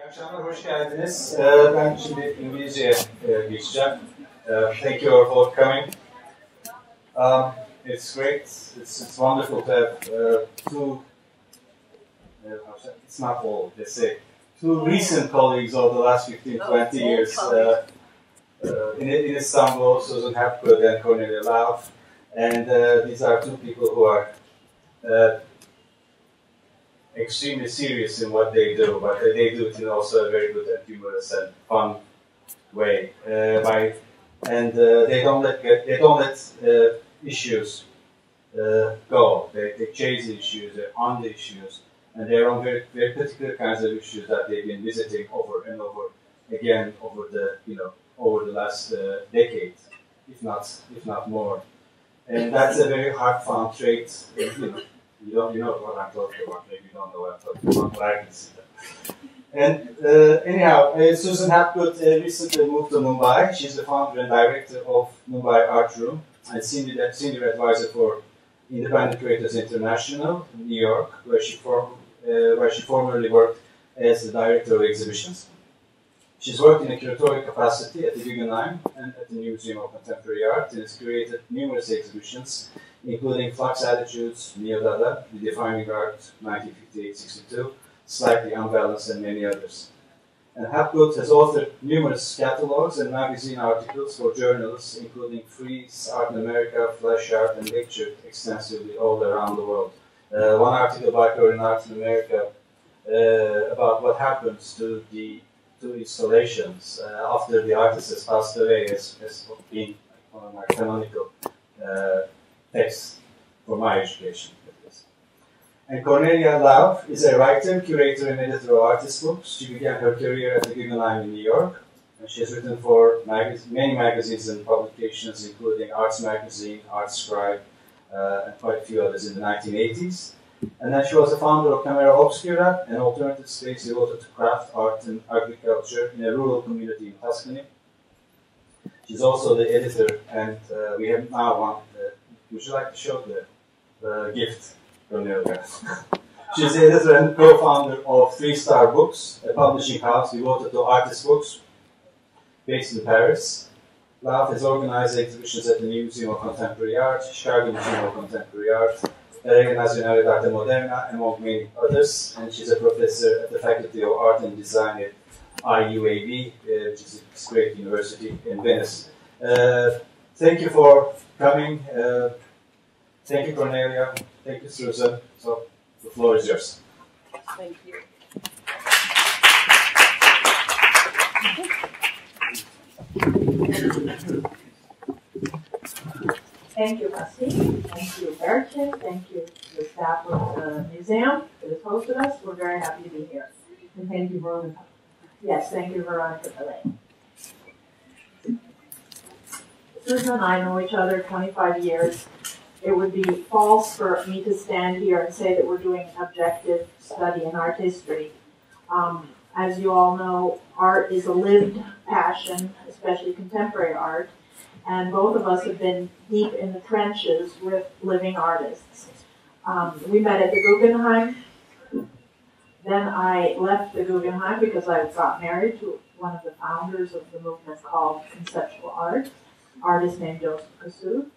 İyi akşamlar, hoş geldiniz. Ben şimdi İngilizce'ye geçeceğim. Thank you all for coming. It's great, it's wonderful to have two, it's not all, let's say, two recent colleagues over the last 15-20 years in Istanbul, Susan Hapgood and Cornelia Lauf. And these are two people who are extremely serious in what they do, but they do it in also a very good and humorous and fun way. They don't let issues go. They chase the issues, they're on the issues, and they're on very, very particular kinds of issues that they've been visiting over and over again over the last decade, if not more. And that's a very hard-found trait. You know what I'm talking about. Maybe you don't know what I'm talking about, but I can see that. And anyhow, Susan Hapgood recently moved to Mumbai. She's the founder and director of Mumbai Art Room and senior advisor for Independent Curators International in New York, where she formerly worked as the director of exhibitions. She's worked in a curatorial capacity at the Guggenheim and at the Museum of Contemporary Art and has curated numerous exhibitions, including Flux Attitudes, Neo-Dada, Redefining Art, 1958-62, Slightly Unbalanced, and many others. And Hapgood has authored numerous catalogs and magazine articles for journals, including Frieze, Art in America, Flash Art, and lectured extensively all around the world. One article by her in Art in America about what happens to installations after the artist has passed away has been one of my canonical texts for my education. And Cornelia Lauf is a writer, curator, and editor of artist books. She began her career at the Guggenheim in New York, and she has written for many magazines and publications, including Arts Magazine, Art Scribe, and quite a few others in the 1980s. And then she was the founder of Camera Obscura, an alternative space devoted to craft, art, and agriculture in a rural community in Tuscany. She's also the editor, and we have now one. Would you like to show the gift, Cornelia? She's the editor and co-founder of 3 Star Books, a publishing house devoted to artist books based in Paris. Lauf has organized exhibitions at the Museum of Contemporary Art, Chicago Museum of Contemporary Art, Area Nazionale d'Arte Moderna, among many others, and she's a professor at the Faculty of Art and Design at IUAB, which is a great university in Venice. Thank you for coming. Thank you, Cornelia. Thank you, Susan. So the floor is yours. Thank you. Thank you, Rusty. Thank you, Berchin. Thank you to the staff of the museum that has hosted us. We're very happy to be here. And thank you, Veronica. Yes, thank you, Veronica Belay. Susan and I know each other 25 years. It would be false for me to stand here and say that we're doing an objective study in art history. As you all know, art is a lived passion, especially contemporary art. And both of us have been deep in the trenches with living artists. We met at the Guggenheim. Then I left the Guggenheim because I got married to one of the founders of the movement called conceptual art, artist named Joseph Kassoud.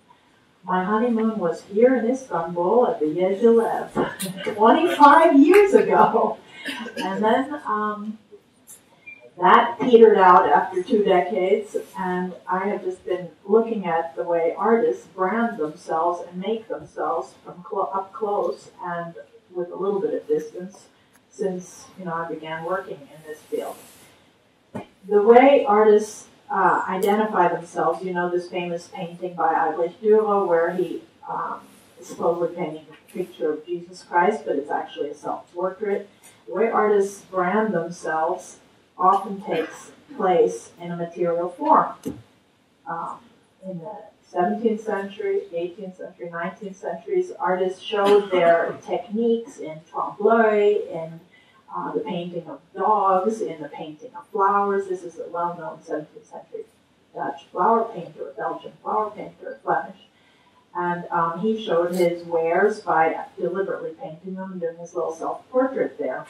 My honeymoon was here in Istanbul at the Yeşilev 25 years ago. And then that petered out after 2 decades, and I have just been looking at the way artists brand themselves and make themselves from up close and with a little bit of distance since I began working in this field. The way artists identify themselves, this famous painting by Albrecht Dürer where he is supposedly painting a picture of Jesus Christ, but it's actually a self-portrait. The way artists brand themselves often takes place in a material form. In the 17th century, 18th century, 19th centuries, artists showed their techniques in trompe-l'oeil, in the painting of dogs, in the painting of flowers. This is a well-known 17th century Dutch flower painter, Belgian flower painter, Flemish. And he showed his wares by deliberately painting them and doing his little self-portrait there.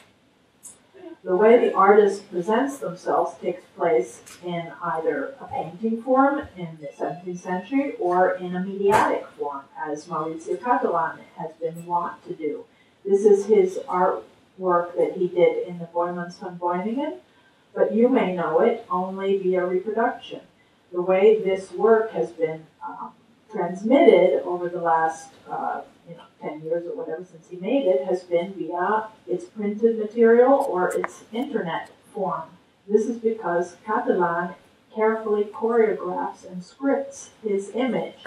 The way the artist presents themselves takes place in either a painting form in the 17th century or in a mediatic form, as Maurizio Cattelan has been wont to do. This is his artwork that he did in the Boijmans van Beuningen, but you may know it only via reproduction. The way this work has been transmitted over the last 10 years or whatever since he made it has been via its printed material or its internet form. This is because Cattelan carefully choreographs and scripts his image,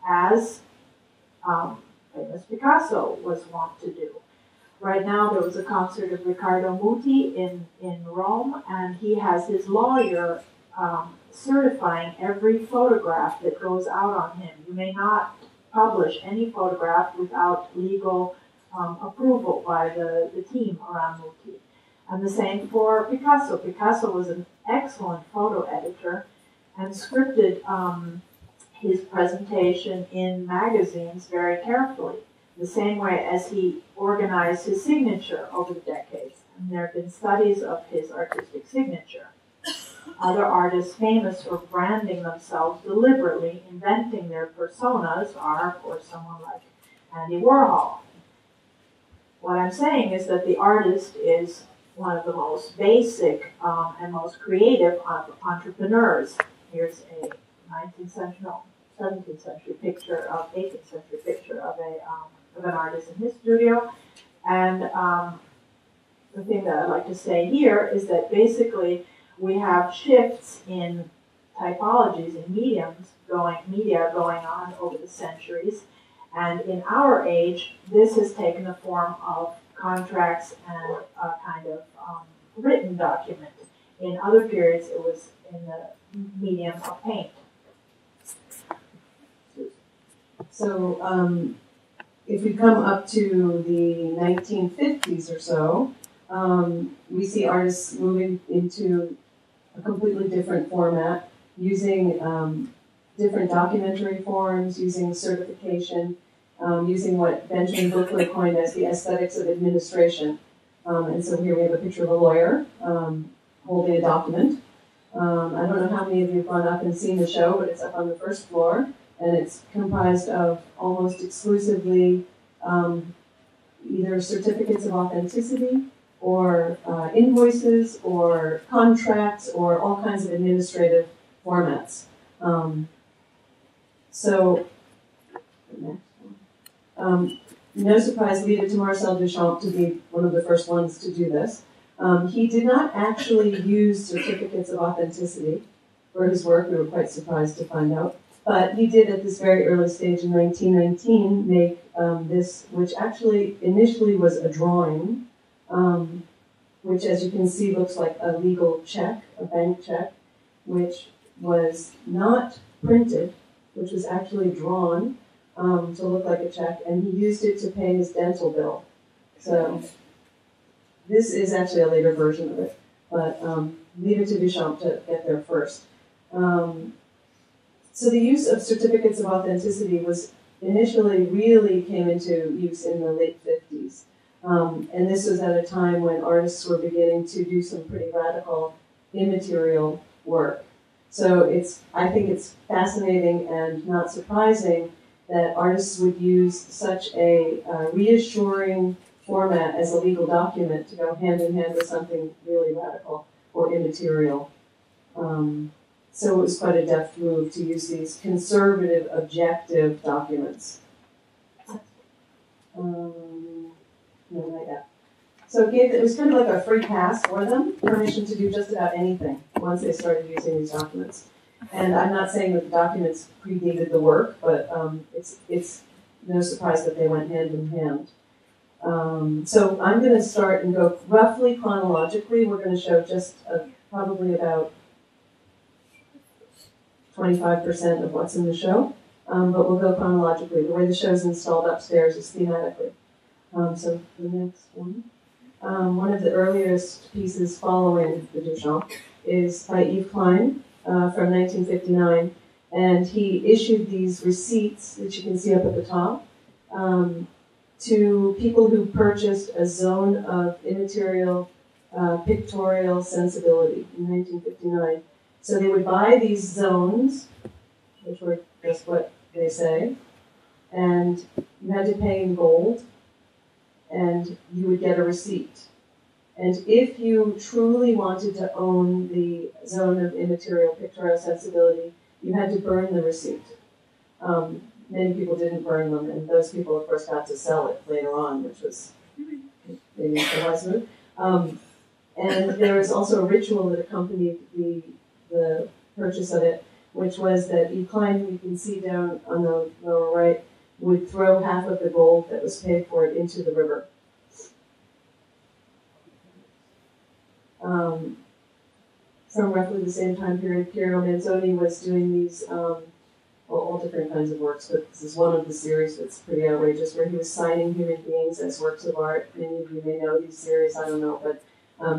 as famous Picasso was wont to do. Right now there was a concert of Riccardo Muti in Rome, and he has his lawyer certifying every photograph that goes out on him. You may not publish any photograph without legal approval by the team around Muti. And the same for Picasso. Picasso was an excellent photo editor and scripted his presentation in magazines very carefully, the same way as he organized his signature over the decades. And there have been studies of his artistic signature. Other artists famous for branding themselves deliberately, inventing their personas, are, of course, someone like Andy Warhol. What I'm saying is that the artist is one of the most basic and most creative entrepreneurs. Here's a 19th century, no, 17th century picture of 18th century picture of an artist in his studio. And the thing that I'd like to say here is that basically we have shifts in typologies and media going on over the centuries. And in our age, this has taken the form of contracts and a kind of written document. In other periods, it was in the medium of paint. So if we come up to the 1950s or so, we see artists moving into a completely different format, using different documentary forms, using certification, using what Benjamin Buchler coined as the aesthetics of administration. And so here we have a picture of a lawyer holding a document. I don't know how many of you have gone up and seen the show, but it's up on the first floor, and it's comprised of almost exclusively either certificates of authenticity, or invoices, or contracts, or all kinds of administrative formats. No surprise, leave it to Marcel Duchamp to be one of the first ones to do this. He did not actually use certificates of authenticity for his work. We were quite surprised to find out. But he did, at this very early stage in 1919, make this, which actually initially was a drawing, which, as you can see, looks like a legal check, a bank check, which was not printed, which was actually drawn to look like a check, and he used it to pay his dental bill. So this is actually a later version of it, but leave it to Duchamp to get there first. So the use of certificates of authenticity was initially really came into use in the late 50s. And this was at a time when artists were beginning to do some pretty radical immaterial work. So I think it's fascinating and not surprising that artists would use such a reassuring format as a legal document to go hand in hand with something really radical or immaterial. So it was quite a deft move to use these conservative, objective documents. So it was kind of like a free pass for them, permission to do just about anything once they started using these documents. And I'm not saying that the documents predated the work, but it's no surprise that they went hand in hand. So I'm going to start and go roughly chronologically. We're going to show just probably about 25% of what's in the show, but we'll go chronologically. The way the show's installed upstairs is thematically. So the next one. One of the earliest pieces following the Duchamp is by Yves Klein from 1959, and he issued these receipts that you can see up at the top to people who purchased a zone of immaterial pictorial sensibility in 1959. So they would buy these zones, which were just what they say, and you had to pay in gold, and you would get a receipt. And if you truly wanted to own the zone of immaterial pictorial sensibility, you had to burn the receipt. Many people didn't burn them, and those people, of course, got to sell it later on, which was maybe a wise move. And there was also a ritual that accompanied the purchase of it, which was that you can see down on the lower right, would throw half of the gold that was paid for it into the river. From roughly the same time period, Piero Manzoni was doing these, all different kinds of works, but this is one of the series that's pretty outrageous, where he was signing human beings as works of art. Many of you may know these series, I don't know, but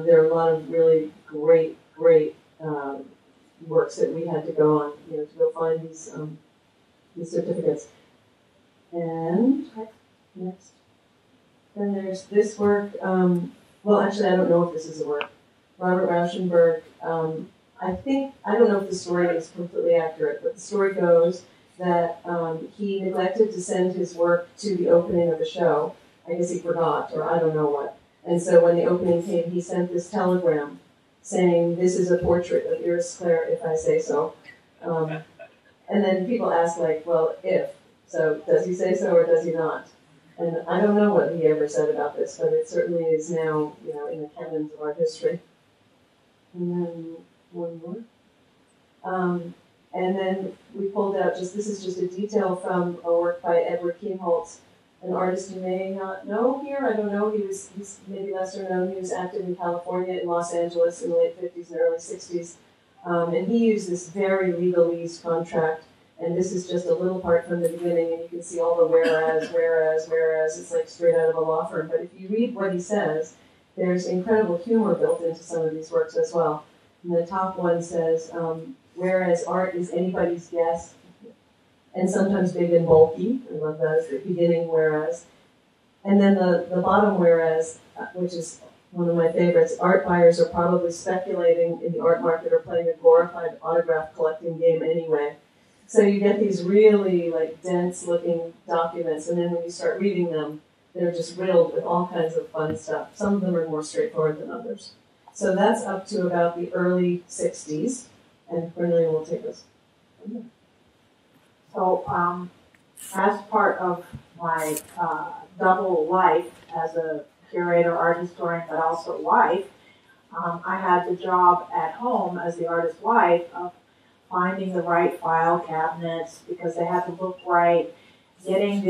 there are a lot of really great works that we had to go on, to go find these certificates. And next, then there's this work. Well, actually, I don't know if this is a work. Robert Rauschenberg. I don't know if the story is completely accurate, but the story goes that he neglected to send his work to the opening of a show. I guess he forgot, or I don't know what. And so when the opening came, he sent this telegram saying, "This is a portrait of Iris Clare, if I say so." And then people ask, well, if. So does he say so or does he not? And I don't know what he ever said about this, but it certainly is now, in the canons of art history. And then one more. And then we pulled out this is just a detail from a work by Edward Kienholz, an artist you may not know here. I don't know. He's maybe lesser known. He was active in California, in Los Angeles in the late 50s and early 60s. And he used this very legalese contract. And this is just a little part from the beginning, and you can see all the whereas. It's like straight out of a law firm. But if you read what he says, there's incredible humor built into some of these works as well. And the top one says, whereas art is anybody's guess, and sometimes big and bulky. I love that as the beginning whereas. And then the bottom whereas, which is one of my favorites, art buyers are probably speculating in the art market or playing a glorified autograph collecting game anyway. So you get these really dense-looking documents, and then when you start reading them, they're just riddled with all kinds of fun stuff. Some of them are more straightforward than others. So that's up to about the early 60s, and Cornelia will take us. So, as part of my double life as a curator, art historian, but also wife, I had the job at home as the artist's wife of finding the right file cabinets because they had to look right, getting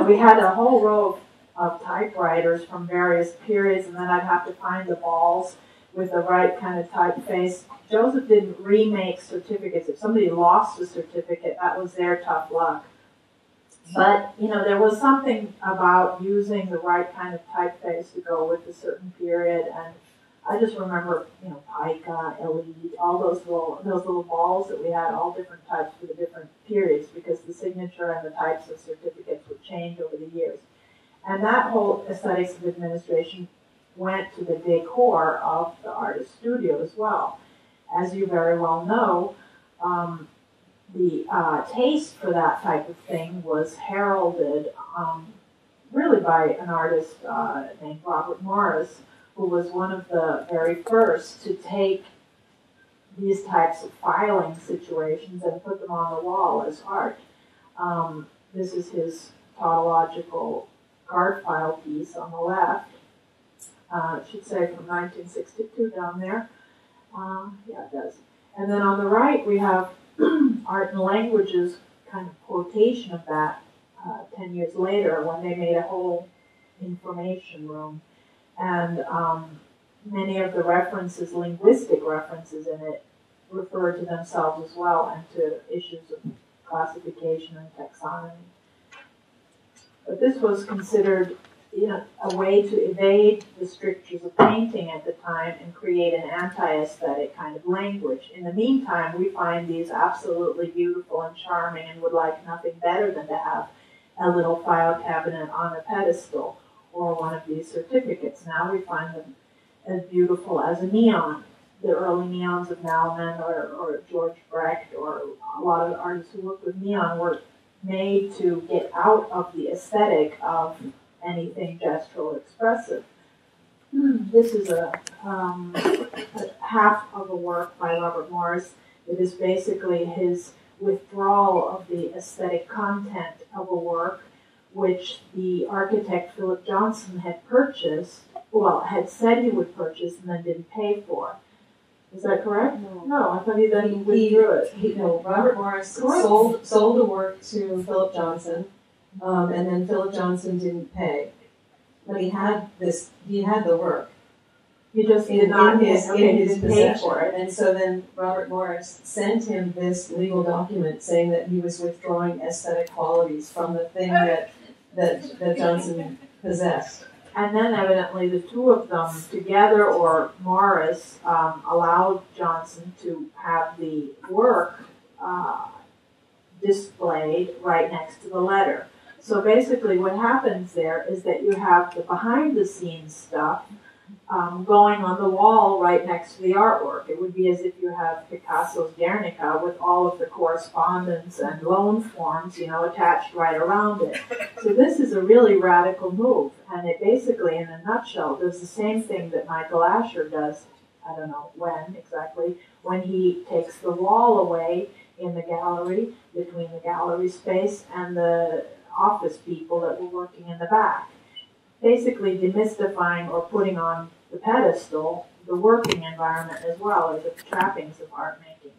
we had a whole row of typewriters from various periods, and then I'd have to find the balls with the right kind of typeface. Joseph didn't remake certificates. If somebody lost a certificate, that was their tough luck. But, there was something about using the right kind of typeface to go with a certain period, and I just remember, pica, elite, all those little balls that we had, all different types for the different periods, because the signature and the types of certificates would change over the years. And that whole aesthetics of administration went to the decor of the artist studio as well. As you very well know, the taste for that type of thing was heralded really by an artist named Robert Morris, who was one of the very first to take these types of filing situations and put them on the wall as art. This is his tautological card file piece on the left. It should say from 1962 down there. Yeah, it does. And then on the right, we have Art and Language's kind of quotation of that 10 years later when they made a whole information room. And many of the references, linguistic references in it, refer to themselves as well and to issues of classification and taxonomy. But this was considered a way to evade the strictures of painting at the time and create an anti-aesthetic kind of language. In the meantime, we find these absolutely beautiful and charming and would like nothing better than to have a little file cabinet on a pedestal or one of these certificates. Now we find them as beautiful as a neon. The early neons of Naumann or George Brecht or a lot of the artists who worked with neon were made to get out of the aesthetic of anything gestural expressive. This is a half of a work by Robert Morris. It is basically his withdrawal of the aesthetic content of a work which the architect Philip Johnson had purchased, well, had said he would purchase and then didn't pay for. Is that correct? No, I thought he then withdrew it. Robert Morris sold a work to Philip Johnson, and then Philip Johnson didn't pay. But he had the work. He just did not pay for it. And so then Robert Morris sent him this legal document saying that he was withdrawing aesthetic qualities from the thing that Johnson possessed. And then evidently the two of them together, or Morris, allowed Johnson to have the work displayed right next to the letter. So basically what happens there is that you have the behind-the-scenes stuff going on the wall right next to the artwork. It would be as if you have Picasso's Guernica with all of the correspondence and loan forms, attached right around it. So this is a really radical move, and it basically, in a nutshell, does the same thing that Michael Asher does, I don't know when exactly, when he takes the wall away in the gallery, between the gallery space and the office people that were working in the back. Basically demystifying or putting on the pedestal the working environment as well as the trappings of art making.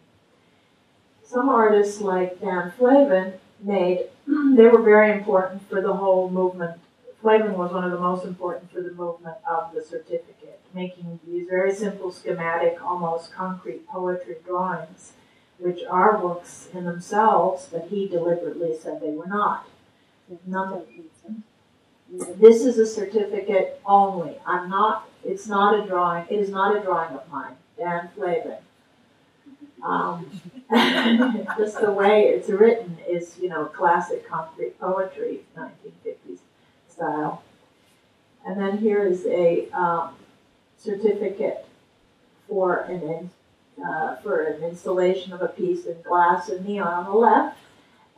Some artists like Dan Flavin they were very important for the whole movement. Flavin was one of the most important for the movement of the certificate, making these very simple schematic, almost concrete poetry drawings, which are works in themselves, but he deliberately said they were not. This is a certificate only. It's not a drawing. It is not a drawing of mine, Dan Flavin. Just the way it's written is, classic concrete poetry, 1950s style. And then here is a certificate for an installation of a piece in glass and neon on the left.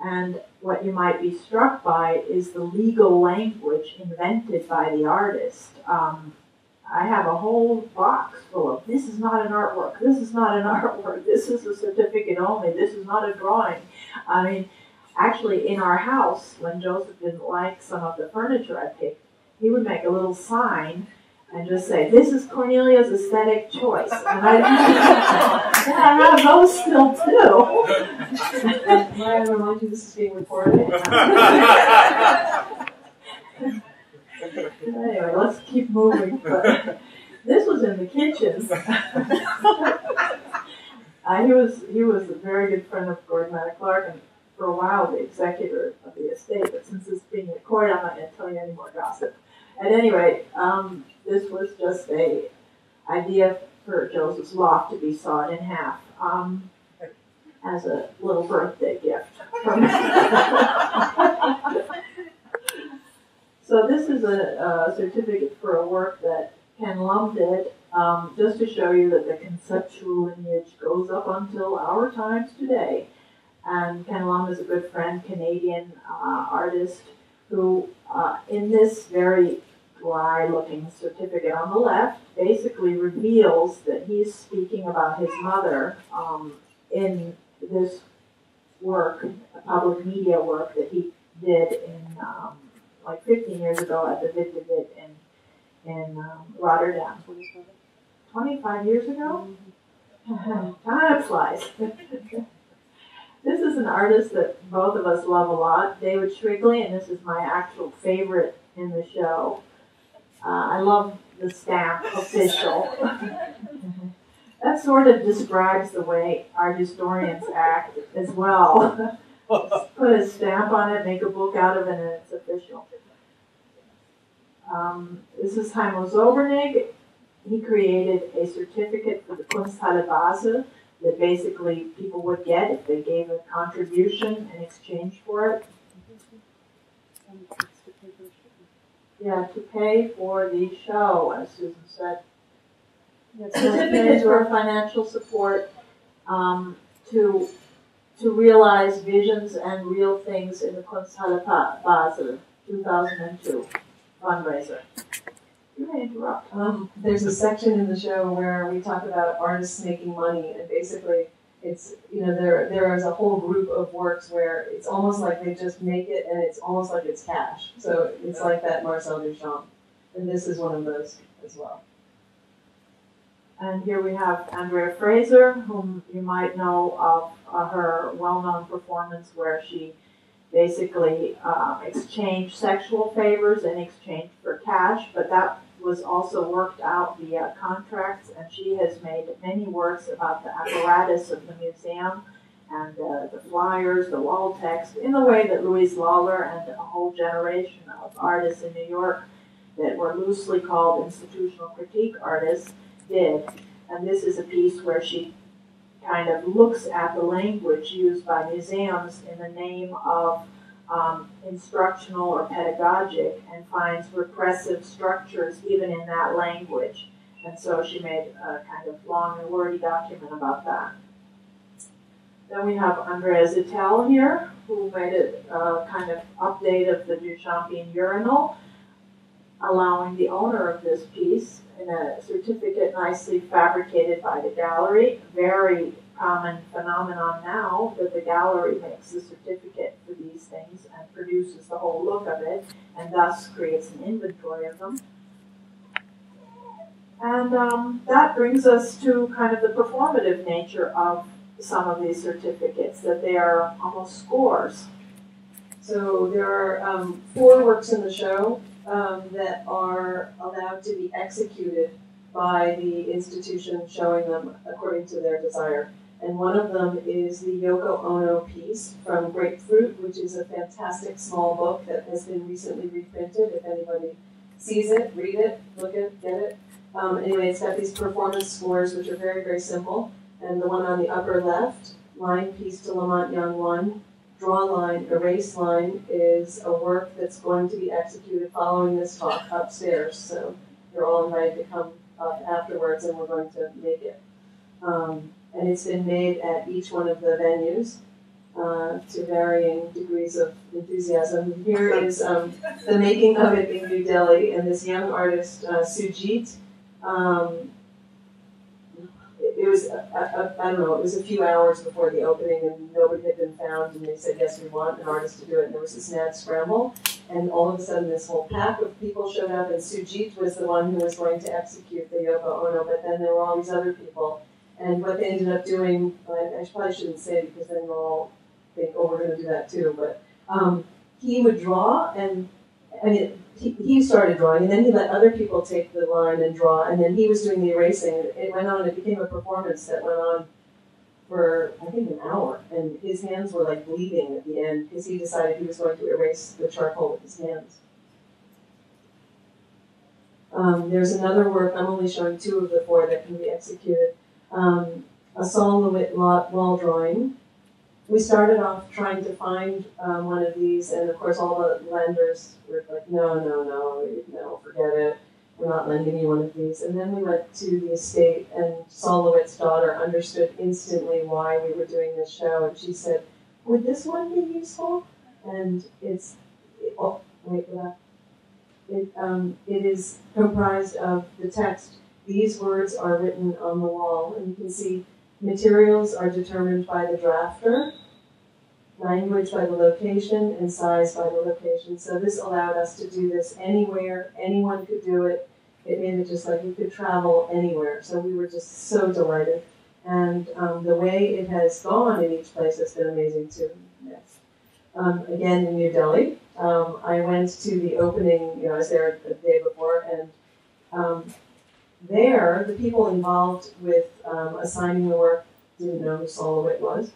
And what you might be struck by is the legal language invented by the artist. I have a whole box full of, this is not an artwork, this is not an artwork, this is a certificate only, this is not a drawing. I mean, actually in our house, when Joseph didn't like some of the furniture I picked, he would make a little sign and just say, this is Cornelia's aesthetic choice. And I have those still too. May I remind you this is being recorded? Anyway, let's keep moving. This was in the kitchen. He was a very good friend of Gordon Matta Clark, and for a while the executor of the estate. But since this is being recorded, I'm not going to tell you any more gossip. At any rate, this was just an idea for Joseph's loft to be sawed in half as a little birthday gift. So this is a certificate for a work that Ken Lum did, just to show you that the conceptual lineage goes up until our times today. And Ken Lum is a good friend, Canadian artist, who in this very dry-looking certificate on the left basically reveals that he's speaking about his mother in this work, a public media work that he did in like 15 years ago at the Wit de Wit in Rotterdam. 25 years ago? Time flies. This is an artist that both of us love a lot, David Shrigley, and this is my actual favorite in the show. I love the stamp, official. That sort of describes the way art historians act as well. Just put a stamp on it, make a book out of it, and it's official. This is Heimo Zobernig. He created a certificate for the Kunsthalle Basel that basically people would get if they gave a contribution in exchange for it. Yeah, to pay for the show, as Susan said. certificates for financial support to realize visions and real things in the Kunsthalle Basel, 2002 fundraiser. You may interrupt. There's a section in the show where we talk about artists making money, and basically it's, there is a whole group of works where it's almost like they just make it and it's almost like it's cash. So it's like that Marcel Duchamp. And this is one of those as well. And here we have Andrea Fraser, whom you might know of her well-known performance where she basically exchanged sexual favors in exchange for cash, but that was also worked out via contracts, and she has made many works about the apparatus of the museum and the flyers, the wall text, in the way that Louise Lawler and a whole generation of artists in New York that were loosely called institutional critique artists did. And this is a piece where she kind of looks at the language used by museums in the name of instructional or pedagogic and finds repressive structures even in that language. And so she made a kind of long and wordy document about that. Then we have Andrea Zittel here, who made a kind of update of the Duchampian urinal, allowing the owner of this piece in a certificate nicely fabricated by the gallery. Very common phenomenon now that the gallery makes the certificate for these things and produces the whole look of it, and thus creates an inventory of them. And that brings us to kind of the performative nature of some of these certificates, that they are almost scores. So there are 4 works in the show that are allowed to be executed by the institution showing them according to their desire. And one of them is the Yoko Ono piece from Grapefruit, which is a fantastic small book that has been recently reprinted. If anybody sees it, read it, look at it, get it. Anyway, it's got these performance scores, which are very, very simple. And the one on the upper left, Line Piece to Lamont Young 1, Draw Line, Erase Line, is a work that's going to be executed following this talk upstairs. So you're all invited to come up afterwards, and we're going to make it. And it's been made at each one of the venues to varying degrees of enthusiasm. Here is the making of it in New Delhi, and this young artist, Sujit. It was, I don't know, it was a few hours before the opening, and nobody had been found, and they said, yes, we want an artist to do it. And there was this mad scramble, and all of a sudden this whole pack of people showed up, and Sujit was the one who was going to execute the Yoko Ono, but then there were all these other people. And what they ended up doing, I probably shouldn't say because then they'll all think, oh, we're going to do that too. But he would draw, and I mean, he started drawing, and then he let other people take the line and draw, and then he was doing the erasing. It went on, it became a performance that went on for, I think, an hour. And his hands were like bleeding at the end because he decided he was going to erase the charcoal with his hands. There's another work, I'm only showing 2 of the 4 that can be executed. A Saul LeWitt wall drawing. We started off trying to find one of these, and of course all the lenders were like, no, forget it. We're not lending you one of these. And then we went to the estate, and Saul LeWitt's daughter understood instantly why we were doing this show, and she said, would this one be useful? And it is comprised of the text. These words are written on the wall, and you can see materials are determined by the drafter, language by the location, and size by the location. So this allowed us to do this anywhere. Anyone could do it. It made it just like you could travel anywhere. So we were just so delighted. And the way it has gone in each place has been amazing too. Yes. Again, in New Delhi, I went to the opening, I was there the day before, and there, the people involved with assigning the work didn't know who Saul LeWitt was.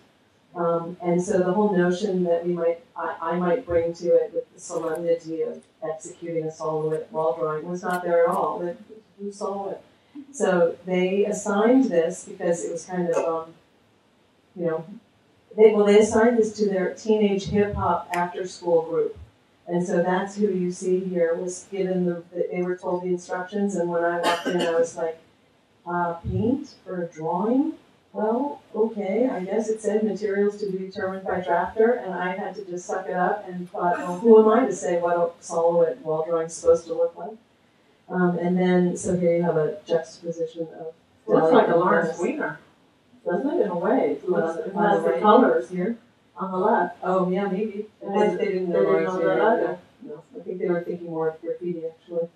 And so the whole notion that I might bring to it with the solemnity of executing a Saul LeWitt wall drawing was not there at all. Who Saul LeWitt? So they assigned this because it was kind of, they assigned this to their teenage hip-hop after-school group. And so that's who you see here was given they were told the instructions, and when I walked in, I was like, paint or a drawing. Well, okay, I guess it said materials to be determined by drafter, and I had to just suck it up and thought, well, who am I to say what a silhouette wall drawing is supposed to look like? And then, so here you have a juxtaposition of... Looks like a Lawrence Wiener, doesn't it, in a way? It has the colors here on the left. Oh, yeah, maybe. They didn't know Lawrence Wiener either. No, I think they were thinking more of graffiti, actually.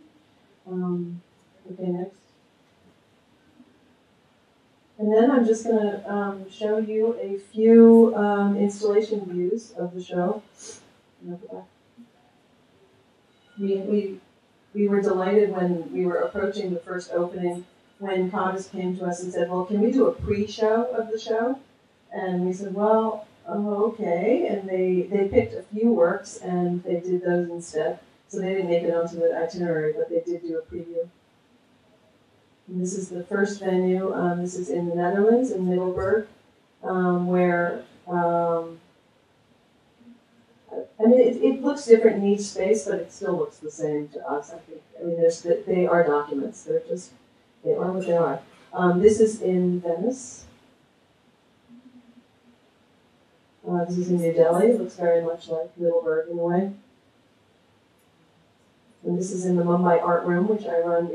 Okay, next. And then I'm just going to show you a few installation views of the show. We were delighted when we were approaching the first opening, when Congress came to us and said, well, can we do a pre-show of the show? And we said, well, okay. And they picked a few works, and they did those instead. So they didn't make it onto the itinerary, but they did do a preview. And this is the first venue. This is in the Netherlands, in Middelburg, where, I mean, it looks different in each space, but it still looks the same to us, I think. I mean, they are documents. They are what they are. This is in Venice. This is in New Delhi. It looks very much like Middelburg in a way. And this is in the Mumbai Art Room, which I run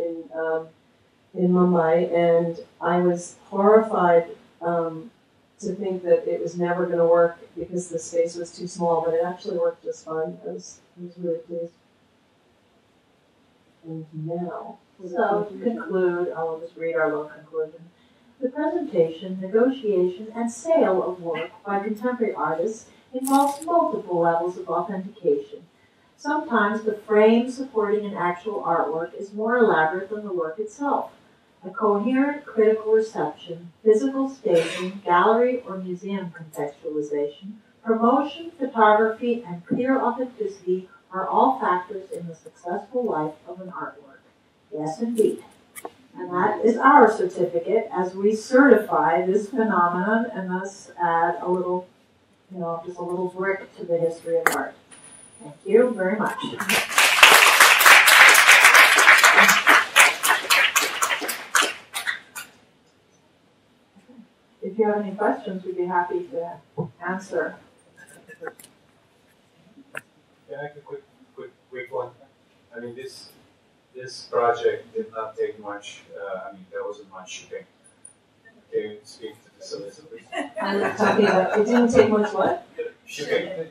in Mumbai, and I was horrified to think that it was never going to work because the space was too small, but it actually worked just fine. I was really pleased. And now... So, to conclude, I'll just read our little conclusion. The presentation, negotiation, and sale of work by contemporary artists involves multiple levels of authentication. Sometimes the frame supporting an actual artwork is more elaborate than the work itself. A coherent critical reception, physical staging, gallery or museum contextualization, promotion, photography, and clear authenticity are all factors in the successful life of an artwork. Yes, indeed. And that is our certificate as we certify this phenomenon and thus add a little, just a little brick to the history of art. Thank you very much. If you have any questions, we'd be happy to answer. Can I make a quick one? I mean, this project did not take much. There wasn't much shipping. Can you speak to this a little bit? I was talking about it didn't take much what? Shipping.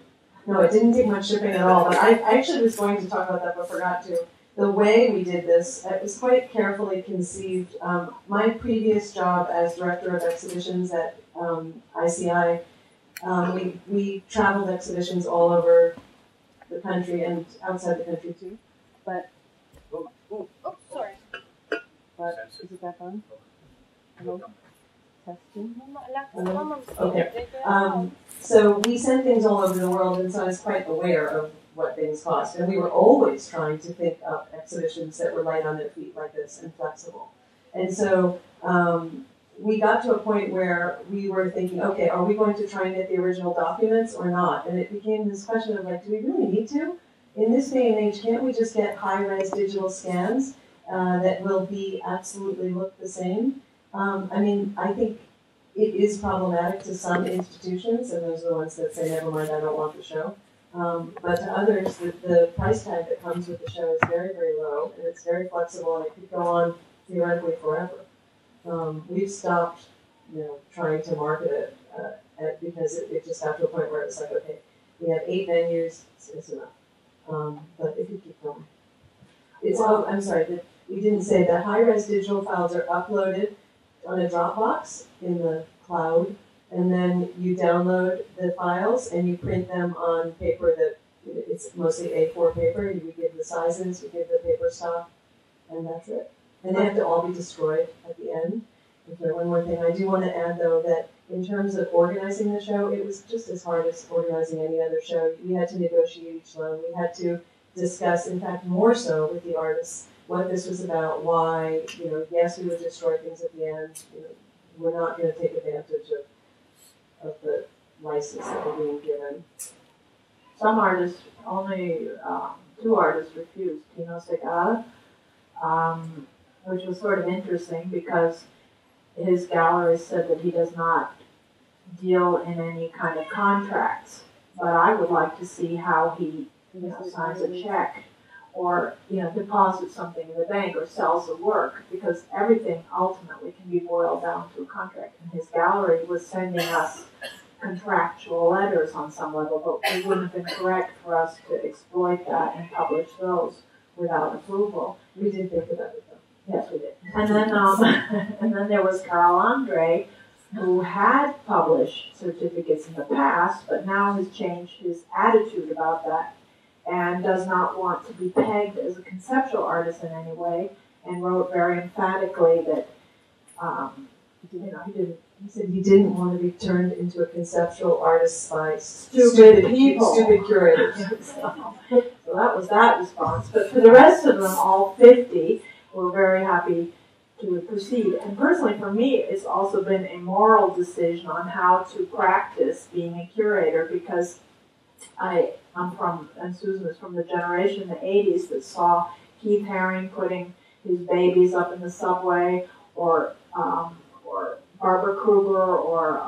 No, it didn't take much shipping at all. But I actually was going to talk about that, but forgot to. The way we did this, it was quite carefully conceived. My previous job as director of exhibitions at ICI, we traveled exhibitions all over the country and outside the country too. But sorry. But is it back on? Hello? Testing? Okay. So we sent things all over the world, and so I was quite aware of what things cost. And we were always trying to think of exhibitions that were light on their feet like this and flexible. And so we got to a point where we were thinking, okay, are we going to try and get the original documents or not? And it became this question of like, do we really need to? In this day and age, can't we just get high-res digital scans that will be absolutely look the same? I think it is problematic to some institutions, and those are the ones that say, never mind, I don't want the show. But to others, the price tag that comes with the show is very, very low, and it's very flexible, and it could go on theoretically forever. We've stopped, trying to market it because it just got to a point where it's like, okay, we have 8 venues, it's enough. But if you keep going, I'm sorry, we didn't say that high-res digital files are uploaded on a Dropbox in the cloud, and then you download the files and you print them on paper that it's mostly A4 paper. We give the sizes, we give the paper stock, and that's it. And they have to all be destroyed at the end. Okay, one more thing I do want to add, though, that in terms of organizing the show, it was just as hard as organizing any other show. We had to negotiate each loan. We had to discuss, in fact, more so with the artists, what this was about, why, yes, we would destroy things at the end. We're not going to take advantage of the license that we're being given. Some artists, only 2 artists refused. Tino Segara which was sort of interesting because his gallery said that he does not deal in any kind of contracts. But I would like to see how he signs a check or deposits something in the bank or sells the work, because everything ultimately can be boiled down to a contract. And his gallery was sending us contractual letters on some level, but it wouldn't have been correct for us to exploit that and publish those without approval. We did think about it, though. Yes, we did. And then, and then there was Carl Andre, who had published certificates in the past, but now has changed his attitude about that and does not want to be pegged as a conceptual artist in any way, and wrote very emphatically that he said he didn't want to be turned into a conceptual artist by stupid people, stupid curators. So that was that response. But for the rest of them, all 50 were very happy to proceed. And personally, for me, it's also been a moral decision on how to practice being a curator, because I'm from, and Susan is from the generation in the 80s that saw Keith Haring putting his babies up in the subway, or Barbara Kruger or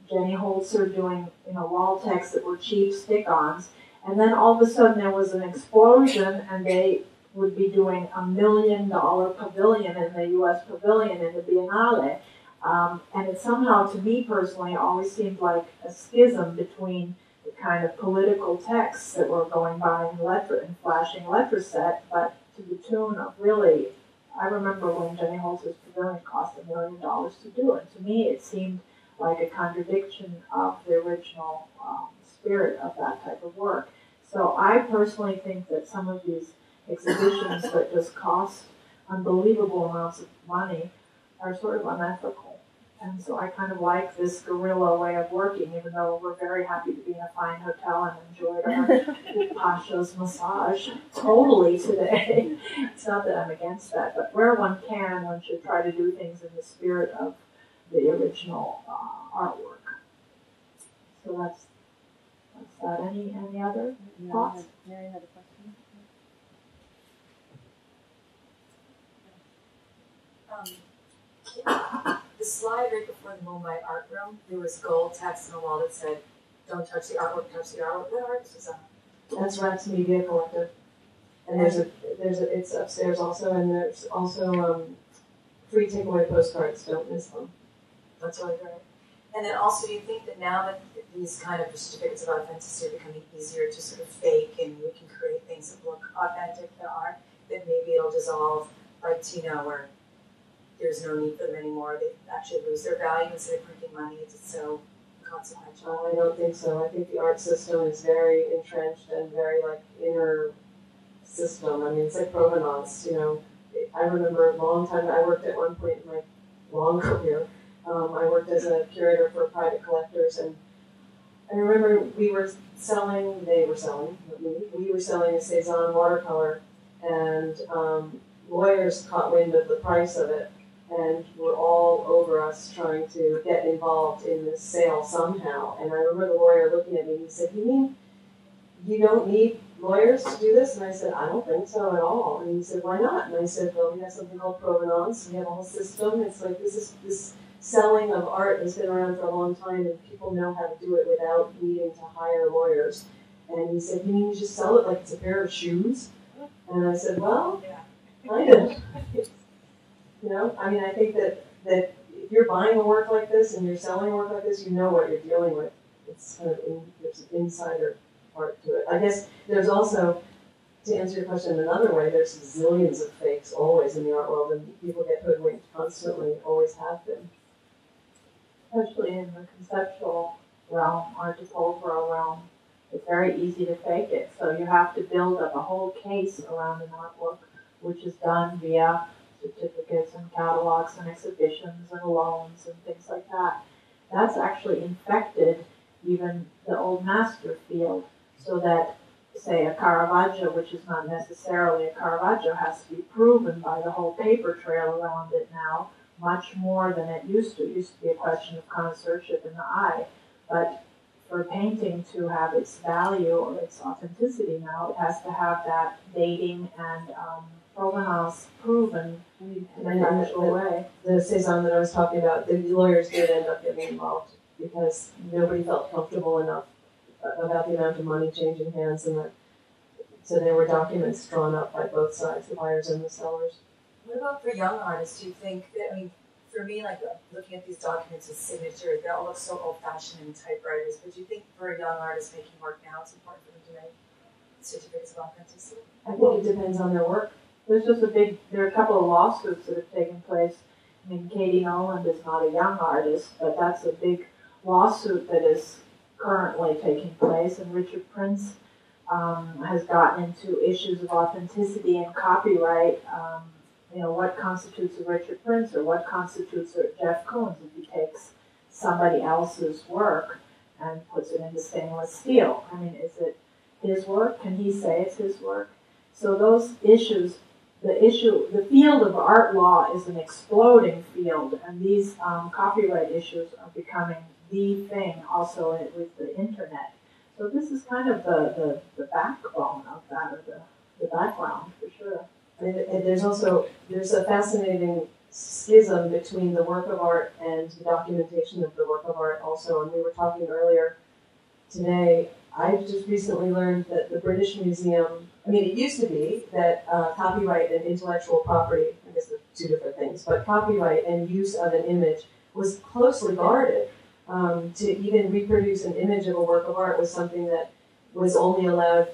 Jenny Holzer doing wall texts that were cheap stick-ons. And then all of a sudden there was an explosion, and they would be doing $1 million pavilion in the U.S. Pavilion in the Biennale. And it somehow, to me personally, always seemed like a schism between the kind of political texts that were going by in flashing letter set, but to the tune of really, I remember when Jenny Holz's pavilion cost $1 million to do it. To me, it seemed like a contradiction of the original spirit of that type of work. So I personally think that some of these exhibitions that just cost unbelievable amounts of money are sort of unethical. And so I kind of like this guerrilla way of working, even though we're very happy to be in a fine hotel and enjoyed our Pasha's massage totally today. It's not that I'm against that, but where one can, one should try to do things in the spirit of the original artwork. So that's that. Any other thoughts? Mary had a question. The slide right before the Mumbai Art Room, there was gold text on the wall that said, "Don't touch the artwork, touch the artwork." What artist was that? That's Rats Media Collective. And it's upstairs also, and there's also free takeaway postcards. Don't miss them. That's really great. And then also, do you think that now that these kind of certificates of authenticity are becoming easier to sort of fake, and we can create things that look authentic to art, that maybe it'll dissolve, like Tino, where there's no need for them anymore? They actually lose their value instead of printing money. It's so consequential. I don't think so. I think the art system is very entrenched and very inner system. I mean, it's like provenance. I remember a long time. I worked at one point in my long career. I worked as a curator for private collectors, and I remember they were selling a Cezanne watercolor, and lawyers caught wind of the price of it, and were all over us trying to get involved in this sale somehow. And I remember the lawyer looking at me and he said, "You mean you don't need lawyers to do this?" And I said, "I don't think so at all." And he said, "Why not?" And I said, "Well, we have something called provenance. We have a whole system. It's like this selling of art has been around for a long time, and people know how to do it without needing to hire lawyers." And he said, "You mean you just sell it like it's a pair of shoes?" And I said, "Well, kind of." I mean, I think that if you're buying a work like this and you're selling a work like this, you know what you're dealing with. It's kind of there's an insider part to it. I guess there's also, to answer your question in another way, there's zillions of fakes always in the art world, and people get hoodwinked constantly, always have been. Especially in the conceptual realm, articultural realm, it's very easy to fake it. So you have to build up a whole case around an artwork, which is done via certificates and catalogs and exhibitions and loans and things like that. That's actually infected even the old master field, so that, say, a Caravaggio, which is not necessarily a Caravaggio, has to be proven by the whole paper trail around it now, much more than it used to. It used to be a question of connoisseurship in the eye, but for painting to have its value or its authenticity now, it has to have that dating and provenance proven in a natural way. The Cezanne that I was talking about, the lawyers did end up getting involved because nobody felt comfortable enough about the amount of money changing hands, and so there were documents drawn up by both sides, the buyers and the sellers. What about for young artists? Do you think that, I mean, for me, like looking at these documents with signatures, they all look so old-fashioned and typewriters, but do you think for a young artist making work now, it's important for them to make certificates of authenticity? I think it depends on their work. There are a couple of lawsuits that have taken place. I mean, Katie Noland is not a young artist, but that's a big lawsuit that is currently taking place, and Richard Prince has gotten into issues of authenticity and copyright. What constitutes a Richard Prince or what constitutes a Jeff Koons if he takes somebody else's work and puts it into stainless steel. I mean, is it his work? Can he say it's his work? So those issues, the field of art law is an exploding field, and these copyright issues are becoming the thing also with the internet. So this is kind of the backbone of that, or the background for sure. And there's a fascinating schism between the work of art and the documentation of the work of art also. And we were talking earlier today, I just recently learned that the British Museum, I mean, it used to be that copyright and intellectual property, I guess they're two different things, but copyright and use of an image was closely guarded. To even reproduce an image of a work of art was something that was only allowed,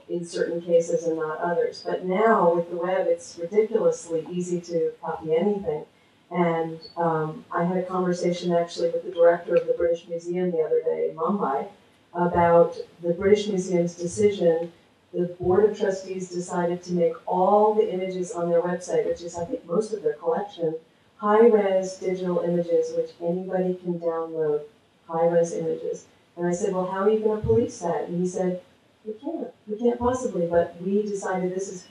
in certain cases and not others. But now with the web, it's ridiculously easy to copy anything. And I had a conversation actually with the director of the British Museum the other day in Mumbai about the British Museum's decision. The Board of Trustees decided to make all the images on their website, which is I think most of their collection, high-res digital images which anybody can download, high-res images. And I said, well, how are you going to police that? And he said, we can't possibly, but we decided this is,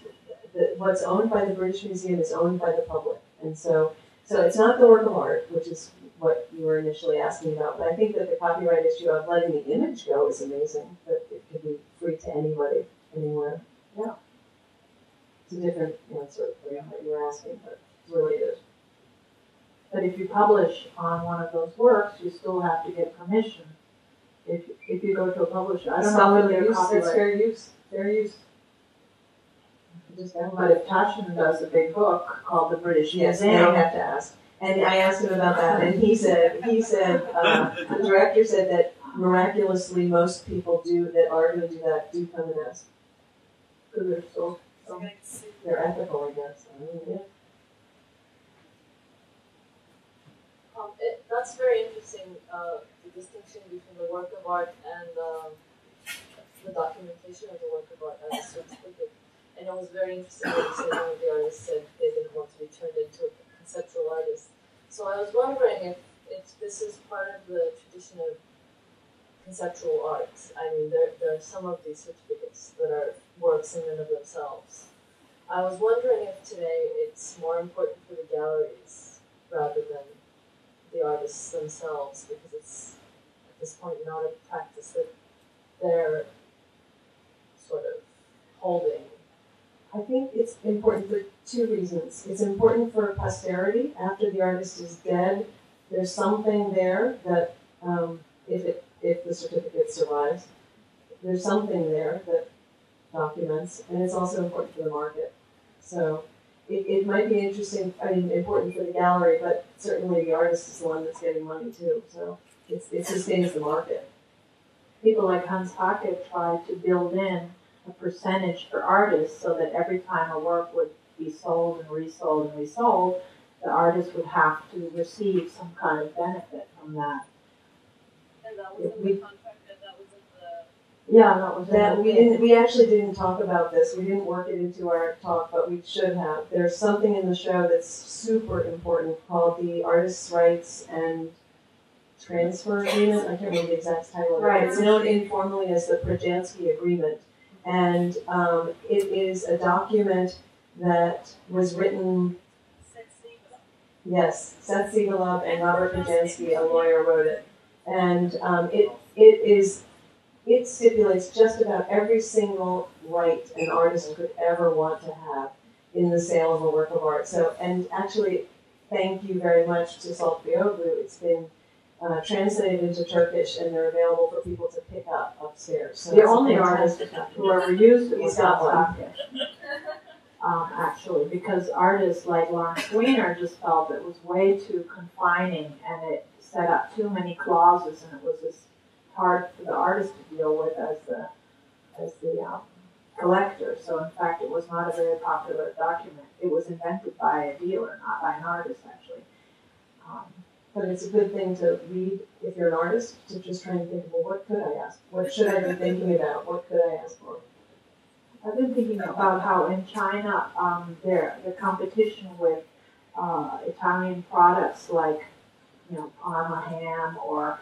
what's owned by the British Museum is owned by the public. And so it's not the work of art, which is what you were initially asking about, but I think that the copyright issue of letting the image go is amazing, that it could be free to anybody, anywhere. Yeah. It's a different answer than what you were asking, but it's related. But if you publish on one of those works, you still have to get permission. If you go to a publisher, I don't know whether they're copyright. That's fair use. Fair use. But if Taschen does a big book called the British Museum, I have to ask. And I asked him about that, and he said the director said that miraculously most people that are going to do that do come and ask because they're so they're ethical, I guess. Yeah. That's very interesting, the distinction between the work of art and the documentation of the work of art as a certificate. And it was very interesting when you said one of the artists said they didn't want to be turned into a conceptual artist. So I was wondering if this is part of the tradition of conceptual art. I mean, there are some of these certificates that are works in and of themselves. I was wondering if today it's more important for the galleries rather than the artists themselves, because it's at this point not a practice that they're sort of holding. I think it's important for two reasons. It's important for posterity. After the artist is dead, there's something there that, if the certificate survives, there's something there that documents, and it's also important for the market. So it might be important for the gallery, but certainly the artist is the one that's getting money too. So it sustains the market. People like Hans Haacke tried to build in a percentage for artists so that every time a work would be sold and resold and resold, the artist would have to receive some kind of benefit from that. And that was in the contract, and that was in the... Yeah, that was in the... We actually didn't talk about this. We didn't work it into our talk, but we should have. There's something in the show that's super important called the Artist's Rights and Transfer Agreement. I can't remember the exact title of it. Right. It's known informally as the Prajansky Agreement. And it is a document that was written... Yes, Seth Siegelov and Robert Prajansky, a lawyer, wrote it. And it stipulates just about every single right an artist could ever want to have. in the sale of a work of art. So, and actually, thank you very much to Slightly Unbalanced'ın. It's been translated into Turkish, and they're available for people to pick up upstairs. So the only artist who ever used it was one. Actually, because artists like Lawrence Weiner just felt it was way too confining, and it set up too many clauses, and it was just hard for the artist to deal with as the collector. So in fact, it was not a very popular document. It was invented by a dealer, not by an artist, actually. But it's a good thing to read if you're an artist, to just try and think, well, what could I ask? What should I be thinking about? What could I ask for? I've been thinking about how in China, the competition with Italian products like, Parma ham or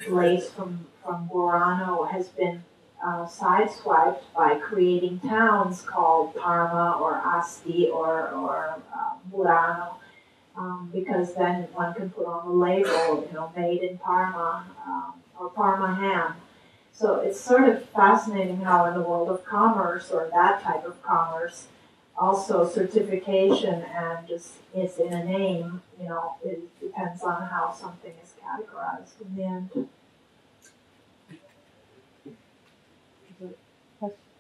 lace from Burano has been sideswiped by creating towns called Parma or Asti or Burano, because then one can put on the label, made in Parma or Parma ham. So it's sort of fascinating how in the world of commerce, or that type of commerce, also certification and just it's in a name, it depends on how something is categorized in the end.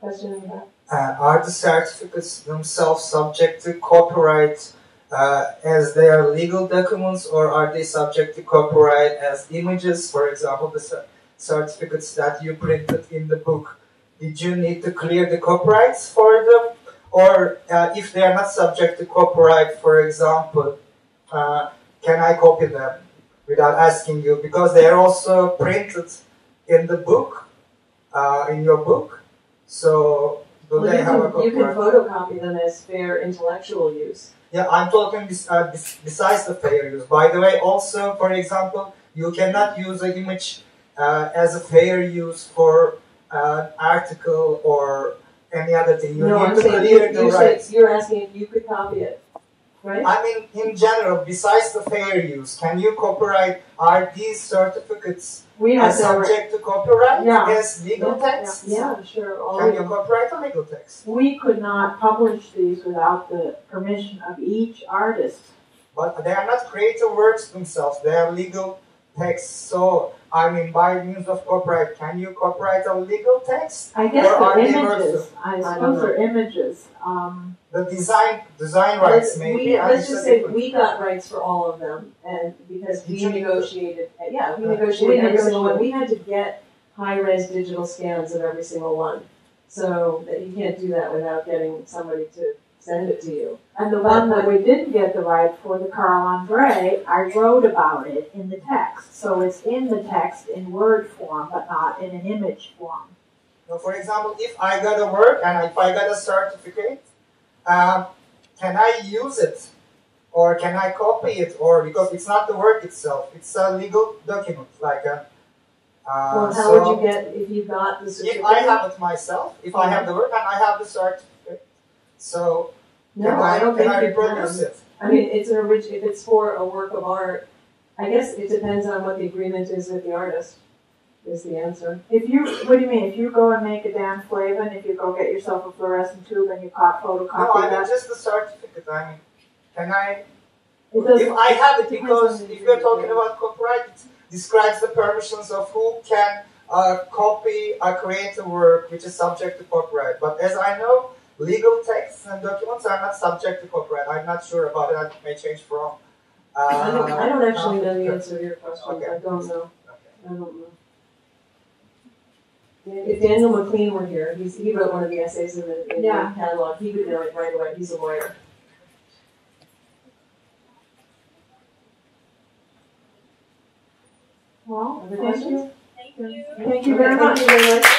Question? Are the certificates themselves subject to copyright as they are legal documents, or are they subject to copyright as images? For example, the certificates that you printed in the book, did you need to clear the copyrights for them? Or if they are not subject to copyright, for example, can I copy them without asking you? Because they are also printed in the book, in your book. So do they have a copyright? You can photocopy them as fair intellectual use. Yeah, I'm talking besides the fair use. By the way, also, for example, you cannot use an image as a fair use for an article or any other thing. You need to clear the rights. You're asking if you could copy it, right? I mean, in general, besides the fair use, can you copyright? Are these certificates subject to copyright as legal text? Yeah, sure. Can you copyright a legal text? We could not publish these without the permission of each artist. But they are not creative works themselves. They are legal texts. So, I mean, by means of copyright, can you copyright a legal text? I guess they're images. I suppose they're images. The design rights, maybe. Let's just say we got rights for all of them, and because we negotiated. Yeah, we negotiated every single one. We had to get high-res digital scans of every single one, so that you can't do that without getting somebody to send it to you. And the one that we didn't get the right for, the Carl Andre, I wrote about it in the text. So it's in the text in word form, but not in an image form. So for example, if I got a work and if I got a certificate, can I use it? Or can I copy it? Or because it's not the work itself, it's a legal document, like a... well, how would you get, if you got the certificate? If I have it myself, if I have the work and I have the certificate, so... No, I don't think you can. It? I mean, it's if it's for a work of art, I guess it depends on what the agreement is with the artist, is the answer. What do you mean? If you go and make a Dan Flavin, if you go get yourself a fluorescent tube and you photocopy No, I mean that? just the certificate. I mean, can I... If I have it, because if you're talking about copyright, it describes the permissions of who can copy a creative work which is subject to copyright. But as I know, legal texts and documents are not subject to copyright. I'm not sure about it. It may change from... I don't actually know the answer to your question. Okay. I don't know. Okay. I don't know. If Daniel McLean were here, he wrote one of the essays in the catalog. He would know it right away. He's a lawyer. Well, Other questions? Thank you. Thank you very much. Thank you very much.